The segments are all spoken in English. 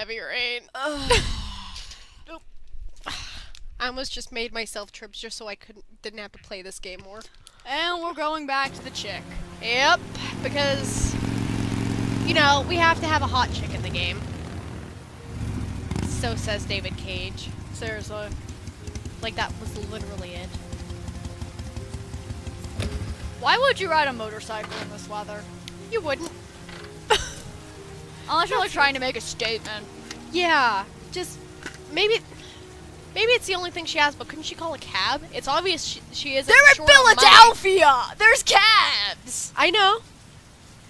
heavy rain. Nope. I almost just made myself trip just so I didn't have to play this game more. And we're going back to the chick. Yep, because, you know, we have to have a hot chick in the game. So says David Cage. Seriously. Like, that was literally it. Why would you ride a motorcycle in this weather? You wouldn't. Unless you're like trying to make a statement. Yeah, just maybe it's the only thing she has, but couldn't she call a cab? It's obvious she isn't. They're in short of money. Philadelphia! There's cabs! I know.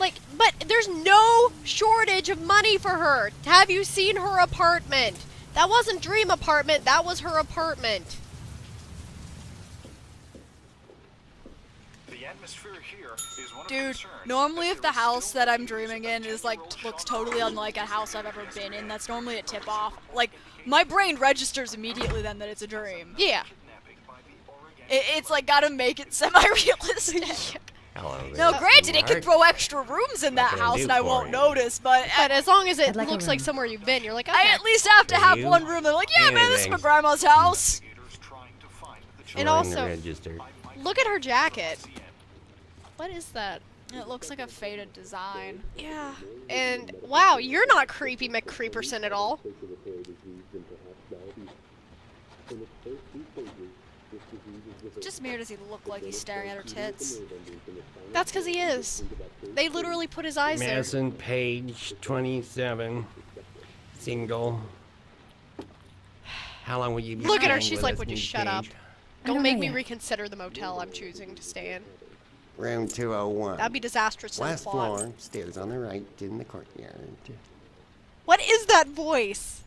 Like, but there's no shortage of money for her. Have you seen her apartment? That wasn't Dream Apartment, that was her apartment. The atmosphere here is one of Dude, concern, normally as if there the is house still that I'm news dreaming of in is like 10-year-old looks Sean totally unlike a house I've ever been in, that's normally a tip off. Like, my brain registers immediately then that it's a dream. Yeah. kidnapping by the Oregon It's like gotta make it semi-realistic. Hello No, there. granted, it could Mark. throw extra rooms in that can I house do and I for won't you? notice, but But as long as it I'd like a looks like room. somewhere you've been, you're like, okay. I at least have to For have you? one room. They're like, yeah, man, this is my Anything. grandma's house. investigators trying to find the And child. Join the also- register. Look at her jacket. What is that? It looks like a faded design. Yeah. And wow, you're not creepy McCreeperson at all. Just mere does he look like he's staring at her tits. That's because he is. They literally put his eyes there. Madison Page, 27, single. How long will you be Look at her, staying she's with like, us, would you Miss shut up? Page? Don't don't make know me yet. reconsider the motel I'm choosing to stay in. Room 201. That'd be disastrous to the Last plot. floor, stairs on the right, in the courtyard. What is that voice?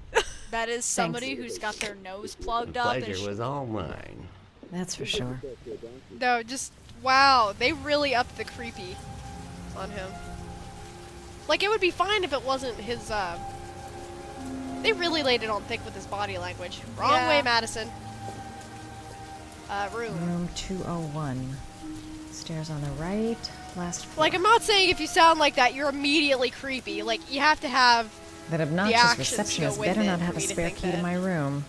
That is somebody who's got their nose plugged The up. And pleasure was all mine. That's for sure. No, just wow, they really upped the creepy on him. Like, it would be fine if it wasn't his they really laid it on thick with his body language. Wrong Yeah. way, Madison. Room. Room 201. Stairs on the right. Last floor. Like, I'm not saying if you sound like that, you're immediately creepy. Like, you have to have That obnoxious actions go receptionist with better it not for have a me to spare think key to that. my room.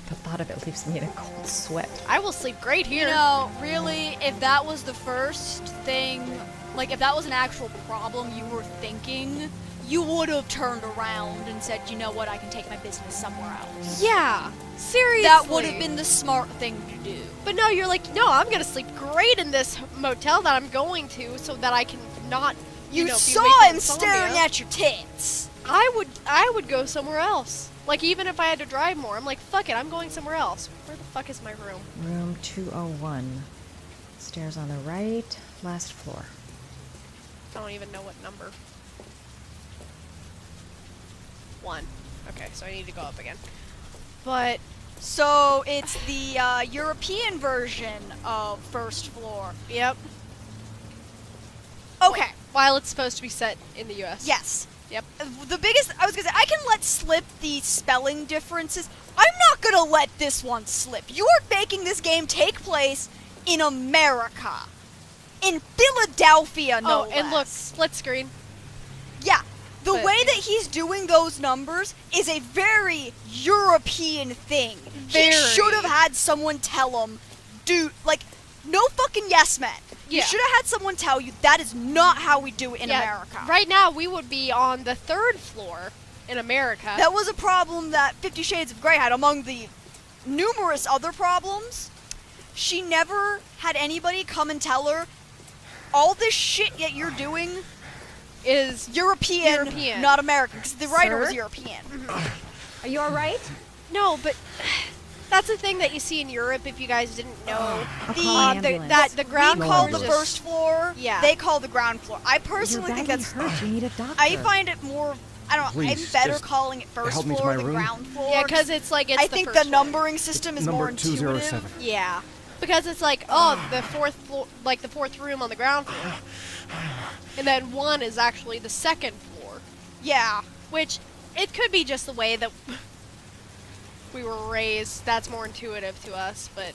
The thought of it leaves me in a cold sweat. I will sleep great here. You know, really, if that was the first thing, like if that was an actual problem you were thinking, you would have turned around and said, you know what, I can take my business somewhere else. Yeah, seriously. That would have been the smart thing to do. But no, you're like, no, I'm gonna sleep great in this motel that I'm going to, so that I can not. You know, be saw waking him insomnia. staring at your tits. I would go somewhere else. Like, even if I had to drive more, I'm like, fuck it, I'm going somewhere else. Where the fuck is my room? Room 201. Stairs on the right. Last floor. I don't even know what number. 1. Okay, so I need to go up again. But So it's the European version of first floor. yep. Okay. While it's supposed to be set in the U.S. Yes. Yep. The biggest, I was gonna say, I can let slip the spelling differences. I'm not gonna let this one slip. You are making this game take place in America. In Philadelphia, no Oh, and look, less. split screen. Yeah. The But- way that he's doing those numbers is a very European thing. He Very. should have had someone tell him, dude, like, no fucking yes men. You Yeah. should have had someone tell you that is not how we do it in Yeah, America. Right now, we would be on the 3rd floor in America. That was a problem that 50 Shades of Grey had among the numerous other problems. She never had anybody come and tell her, all this shit that you're doing is European, not American, because the writer was Sir? European. Are you alright? no, but that's the thing that you see in Europe. If you guys didn't know, I'll The- call an the ambulance. the ground We No call floor the is ambulance. first floor, Yeah. they call the ground floor. I You're personally think badly that's, hurt. You need a doctor. I find it more, I don't know, Please, I'm better just calling it first help me to floor my than room. ground floor. Yeah, because it's like it's I the think first the floor. numbering system is Number more intuitive. 207. Yeah, because it's like, oh, the 4th floor, like the 4th room on the ground floor, and then 1 is actually the 2nd floor, Yeah. which it could be just the way that we were raised. That's more intuitive to us, but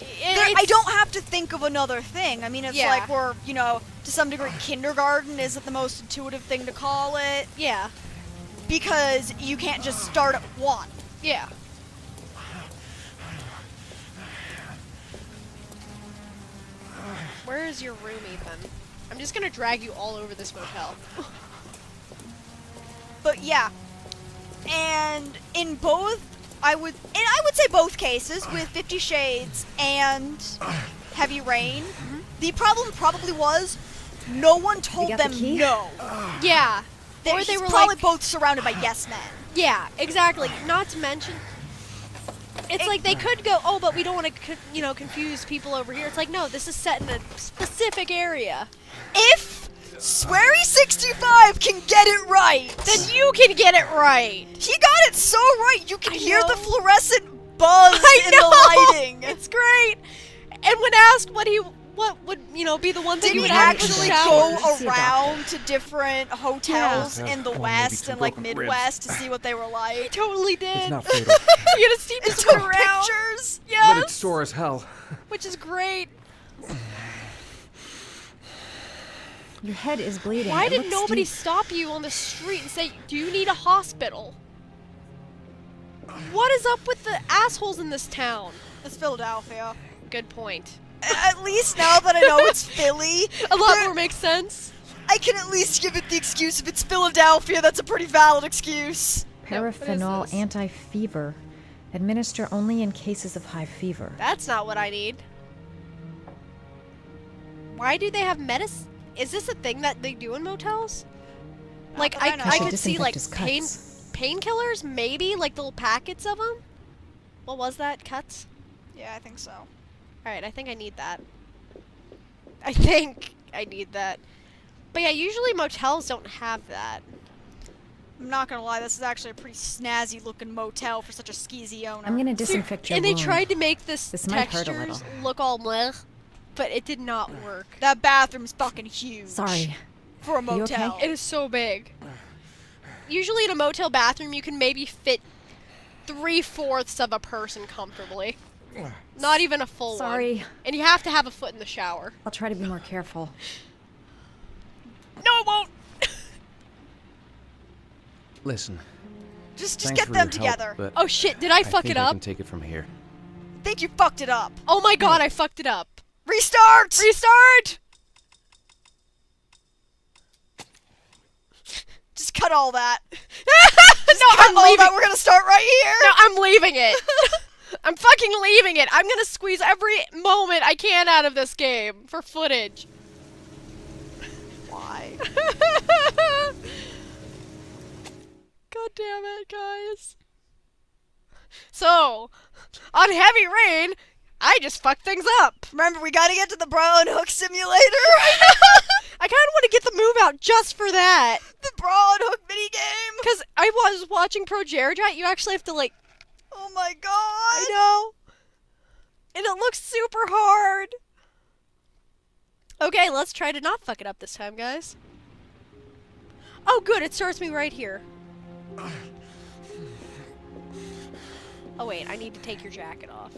I don't have to think of another thing. I mean, it's Yeah. like we're, you know, to some degree, kindergarten isn't the most intuitive thing to call it. Yeah. because you can't just start at 1. Yeah. Where is your room, Ethan? I'm just gonna drag you all over this motel. But yeah, and in both, I would say both cases with 50 Shades and Heavy Rain, the problem probably was no one told got the them key? no. Yeah. Or they He's were probably like, both surrounded by yes men. yeah, exactly. Not to mention, it's like they could go, oh, but we don't want to, confuse people over here. It's like, no, this is set in a specific area. If Swery65 can get it right, Then you can get it right. he got it so right. You can I hear the know. fluorescent buzz in the lighting. It's great. And when asked what would be the one thing Did you he would ask actually for the go shower? See a around to different hotels Yeah. in the One, maybe West two and like broken ribs. Midwest to see what they were He like? totally did. It's not fatal, You had a Steve And just took go around, pictures. but yes, it's sore as hell. which is great. Your head is bleeding. Why It did looks nobody deep. stop you on the street and say, do you need a hospital? What is up with the assholes in this town? It's Philadelphia. Good point. At least now that I know it's Philly, A lot there- more makes sense. I can at least give it the excuse. If it's Philadelphia, that's a pretty valid excuse. No, what is Paraphenol this? anti-fever. Administer only in cases of high fever. That's not what I need. Why do they have medicine? Is this a thing that they do in motels? Like, that I know. I I could should see, like, disinfect his cuts. painkillers, maybe? Like, little packets of them? What was that? Cuts? Yeah, I think so. Alright, I think I need that. I think I need that. But yeah, usually motels don't have that. I'm not gonna lie, this is actually a pretty snazzy looking motel for such a skeezy owner. I'm gonna disinfect your And they wound. tried to make this This might hurt a textures little. look all bleh, but it did not work. That bathroom's fucking huge. Sorry. For a you okay? motel. It is so big. Usually in a motel bathroom, you can maybe fit 3/4 of a person comfortably. Not even a full one. Sorry. And you have to have a foot in the shower. I'll try to be more careful. No, it won't! Listen, Just thanks get for them your help, together. but Oh shit, did I fuck think it I up? can take it from here. I think you fucked it up. Oh my god, I fucked it up. Restart! Restart! Just cut all that. No, Cut I'm all leaving. that. We're gonna start right here. No, I'm leaving it. I'm fucking leaving it. I'm gonna squeeze every moment I can out of this game for footage. Why? God damn it, guys. So, on Heavy Rain, I just fucked things up. Remember, we gotta get to the bra and hook simulator. I kind of want to get the move out just for that. The bra and hook minigame. Because I was watching Pro Jared, you actually have to, like, Oh my god. I know. And it looks super hard. Okay, let's try to not fuck it up this time, guys. Oh, good. It starts me right here. Oh, wait. I need to take your jacket off.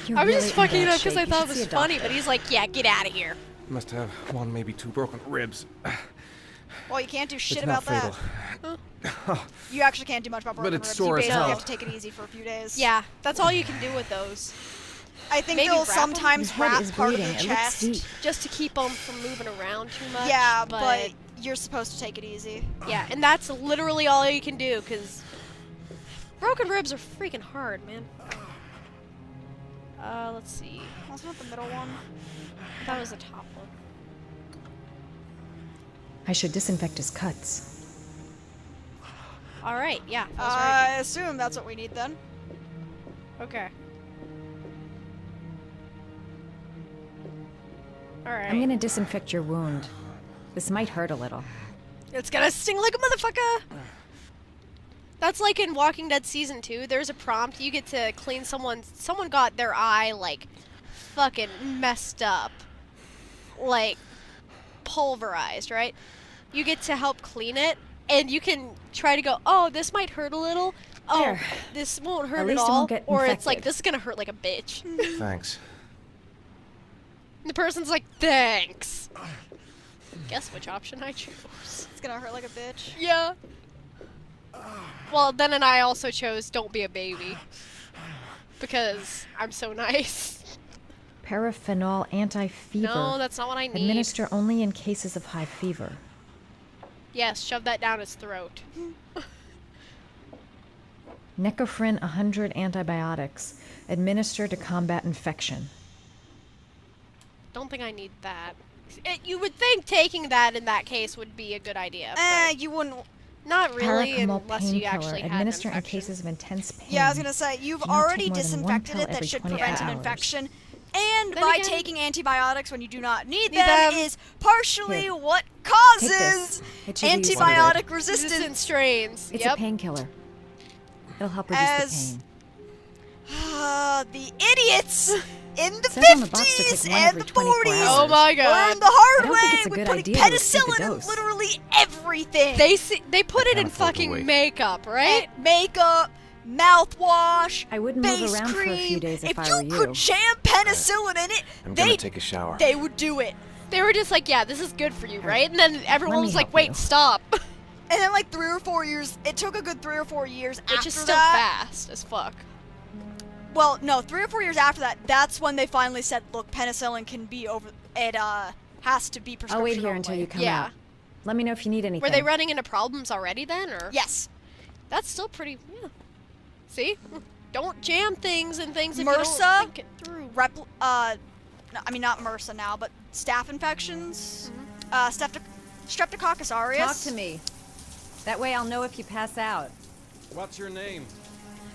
You're I was really just in fucking it bad up because shape. I You thought should it see was a funny, doctor. but he's like, yeah, get out of here. Must have one, maybe two broken ribs. Well, you can't do shit It's not about fatal. that. You actually can't do much about But broken it's ribs. sore You as basically hell. have to take it easy for a few days. Yeah, that's all you can do with those. I think Maybe they'll wrap 'em? sometimes Your head wrap is part of bleeding. the It looks chest. deep. Just to keep them from moving around too much. Yeah, but you're supposed to take it easy. Yeah, and that's literally all you can do, because broken ribs are freaking hard, man. Let's see. Wasn't it the middle one? That was the top one. I should disinfect his cuts. Alright, yeah. That was I assume that's what we need then. right. Okay. Alright. I'm gonna disinfect your wound. This might hurt a little. It's gonna sting like a motherfucker! That's like in Walking Dead Season 2. There's a prompt. You get to clean someone got their eye, like, fucking messed up. Like, pulverized, right? You get to help clean it, and you can try to go, oh, this might hurt a little. Oh, There. this won't hurt At at least it all. won't get Or it's like, infected. this is gonna hurt like a bitch. Thanks. And the person's like, thanks. Guess which option I chose. It's gonna hurt like a bitch. Yeah. Well, then and I also chose don't be a baby. Because I'm so nice. Paraphenol anti-fever. No, that's not what I need. Administer only in cases of high fever. Yes, shove that down his throat. Necophren 100 antibiotics. Administer to combat infection. Don't think I need that. You would think taking that in that case would be a good idea. But You wouldn't. not really, Paracetamol unless you painkiller. actually had Administer an in infection. cases of intense pain. Yeah, I was gonna say, you've Do not take already more than one disinfected pill it. That every should 24 prevent an hours. infection. And Then by again- taking antibiotics when you do not need Need them them. is partially Here. what Take causes this. It should be useful. antibiotic Resistant resistance. strains. It's Yep. a painkiller. It'll help reduce As- the pain. The idiots in the Says on the box to 50s take one and every the 24 40s hours. Oh my god. learned the hard I don't way think it's a with good putting idea to exceed the penicillin in dose. literally everything. They put it can't in afford to fucking wait. makeup, right? Makeup, mouthwash, I wouldn't move face around for a cream. few days if I you were could you. jam penicillin in it, I'm gonna they take a shower. they would do it. They were just like, yeah, this is good for you, right? And then everyone Let me was like, help wait, you. stop. And then like 3 or 4 years, it took a good 3 or 4 years Which after is still that. fast as fuck. Well, no, 3 or 4 years after that, that's when they finally said, look, penicillin can be over. It has to be prescription I'll wait here only. until you come Yeah. out. Let me know if you need anything. Were they running into problems already then, or? Yes. That's still pretty, yeah. See? Don't jam things and things if MRSA? you don't think it through. No, I mean not MRSA now, but staph infections, Streptococcus aureus. Talk to me. That way I'll know if you pass out. What's your name?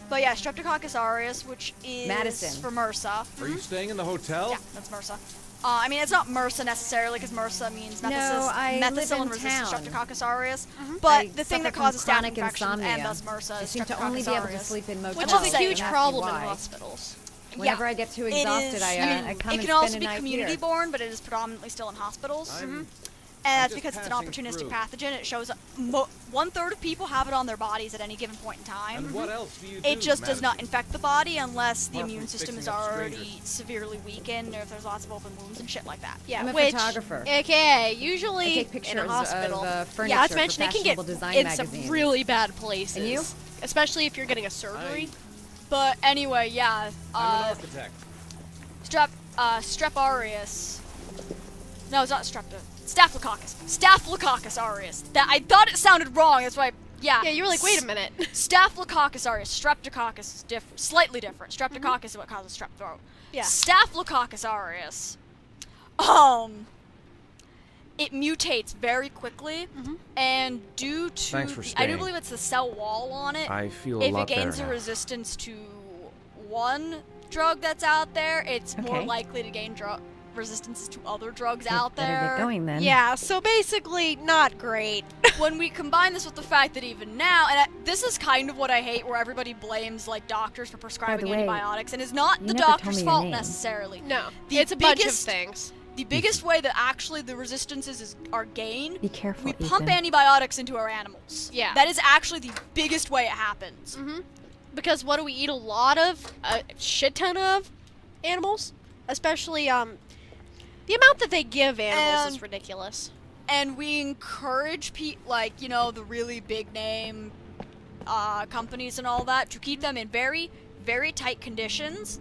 But yeah, Streptococcus aureus, which is Madison. for MRSA. Are you staying in the hotel? Yeah, that's MRSA. I mean, it's not MRSA necessarily, because MRSA means No, I live in methicillin-resistant town. Streptococcus aureus. But I the thing that suffer from causes staph chronic infections and insomnia. thus MRSA I is seem to Streptococcus only be able to aureus. sleep in motels. Which Well, is a say, huge and ask me problem in why. hospitals. Whenever I get too It exhausted, is- I come it and can spend also a be night community here. borne, but it is predominantly still in hospitals. I'm And that's just because it's an passing opportunistic through. pathogen. It shows up. 1/3 of people have it on their bodies at any given point in time. And what else do you do? It just does not Madison? infect the body unless the Apart immune from system is fixing up already strangers. severely weakened or if there's lots of open wounds and shit like that. Yeah, I'm a which, photographer. AKA, usually I take pictures in a hospital. of furniture yeah, not to for mention they can get fashionable design in magazines. some really bad places. And you? Especially if you're getting a surgery. But anyway, yeah. I'm an architect. Strep aureus. No, it's not Staphylococcus. Staphylococcus aureus. That I thought it sounded wrong. That's why. Yeah. Yeah, you were like, wait a minute. Staphylococcus aureus. Streptococcus is slightly different. Streptococcus is what causes strep throat. Yeah. Staphylococcus aureus. It mutates very quickly, and due to Thanks for I do staying. believe it's the cell wall on it. I feel a if lot it gains better a now. resistance to one drug that's out there, it's more Okay. likely to gain resistances to other drugs Okay, out better there. get going then. Yeah, so basically, not great. When we combine this with the fact that even now, and this is kind of what I hate, where everybody blames like doctors for prescribing way, antibiotics, and it's not you the never told doctor's me your fault name. necessarily. No, The it's a bunch of biggest- things. The biggest way that actually the resistances are gained, Be careful, we pump Ethan. antibiotics into our animals. Yeah. That is actually the biggest way it happens. Because what do we eat a lot of? A shit ton of animals, especially the amount that they give animals is And- ridiculous. And we encourage the really big name companies and all that to keep them in very, very tight conditions.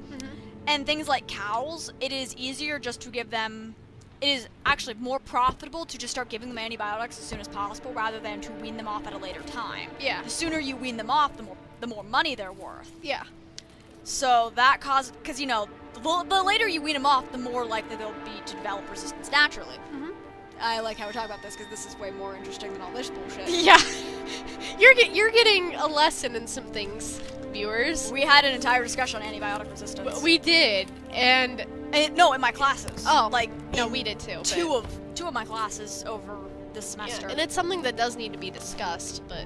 And things like cows, it is easier just to give them. It is actually more profitable to just start giving them antibiotics as soon as possible rather than to wean them off at a later time. Yeah. The sooner you wean them off, the more money they're worth. Yeah. So that causes, because the later you wean them off, the more likely they'll be to develop resistance naturally. I like how we're talking about this because this is way more interesting than all this bullshit. Yeah. You're getting a lesson in some things, viewers. We had an entire discussion on antibiotic resistance. We did, and No, in my classes. Oh, like no, in we did too. two of my classes over this Yeah, semester. and it's something that does need to be discussed, but